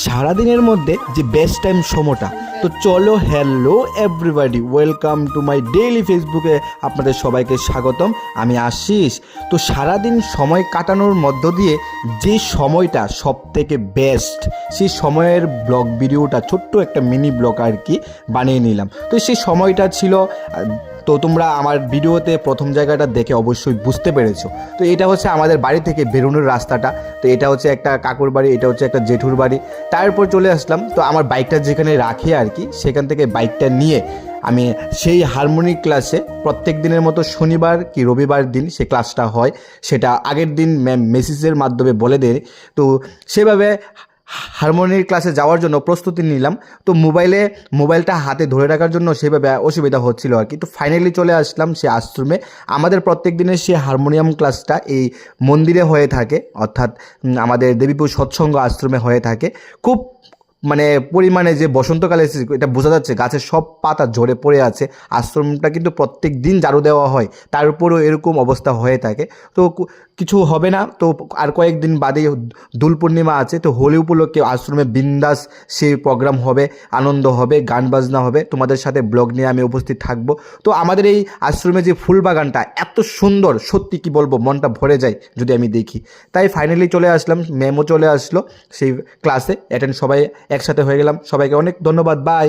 সারাদিনের মধ্যে যে বেস্ট টাইম সময়টা। তো চলো, hello everybody, welcome to my daily ফেসবুকে আপনাদের সবাইকে স্বাগতম। আমি আশিস। তো সারাদিন সময় কাটানোর মধ্য দিয়ে যে সময়টা সব থেকে বেস্ট, সেই সময়ের ব্লগ ভিডিওটা, ছোট্ট একটা মিনি ব্লগ আর কি বানিয়ে নিলাম। তো সেই সময়টা ছিল, তো তোমরা আমার ভিডিওতে প্রথম জায়গাটা দেখে অবশ্যই বুঝতে পেরেছো। তো এটা হচ্ছে আমাদের বাড়ি থেকে বেরোনোর রাস্তাটা। তো এটা হচ্ছে একটা কাকুর বাড়ি, এটা হচ্ছে একটা জেঠুর বাড়ি। তারপর চলে আসলাম, তো আমার বাইকটা যেখানে রাখি আর কি, সেখান থেকে বাইকটা নিয়ে আমি সেই হারমোনি ক্লাসে, প্রত্যেক দিনের মতো শনিবার কি রবিবার দিন সে ক্লাসটা হয়, সেটা আগের দিন ম্যাম মেসেজের মাধ্যমে বলে দেয়। তো সেভাবে হারমোনির ক্লাসে যাওয়ার জন্য প্রস্তুতি নিলাম। তো মোবাইলটা হাতে ধরে রাখার জন্য সেভাবে অসুবিধা হচ্ছিল আর কি। তো ফাইনালি চলে আসলাম সে আশ্রমে। আমাদের প্রত্যেক দিনের সে হারমোনিয়াম ক্লাসটা এই মন্দিরে হয়ে থাকে, অর্থাৎ আমাদের দেবীপুর সৎসঙ্গ আশ্রমে হয়ে থাকে। খুব পরিমাণে যে বসন্তকালে এটা বোঝা যাচ্ছে, গাছের সব পাতা ঝরে পড়ে আছে। আশ্রমটা কিন্তু প্রত্যেক দিন ঝাড়ু দেওয়া হয়, তার উপরেও এরকম অবস্থা হয়ে থাকে। তো কিছু হবে না, তো আর কয়েকদিন বাদেই দোল পূর্ণিমা আছে। তো হোলি উপলক্ষে আশ্রমে বিন্দাস সেই প্রোগ্রাম হবে, আনন্দ হবে, গান বাজনা হবে। তোমাদের সাথে ব্লগ নিয়ে আমি উপস্থিত থাকবো। তো আমাদের এই আশ্রমে যে ফুল বাগানটা এত সুন্দর, সত্যি কি বলবো, মনটা ভরে যায় যদি আমি দেখি। তাই ফাইনালি চলে আসলাম, ম্যামও চলে আসলো সেই ক্লাসে অ্যাটেন্ড, সবাই একসাথে হয়ে গেলাম। সবাইকে অনেক ধন্যবাদ, বাই।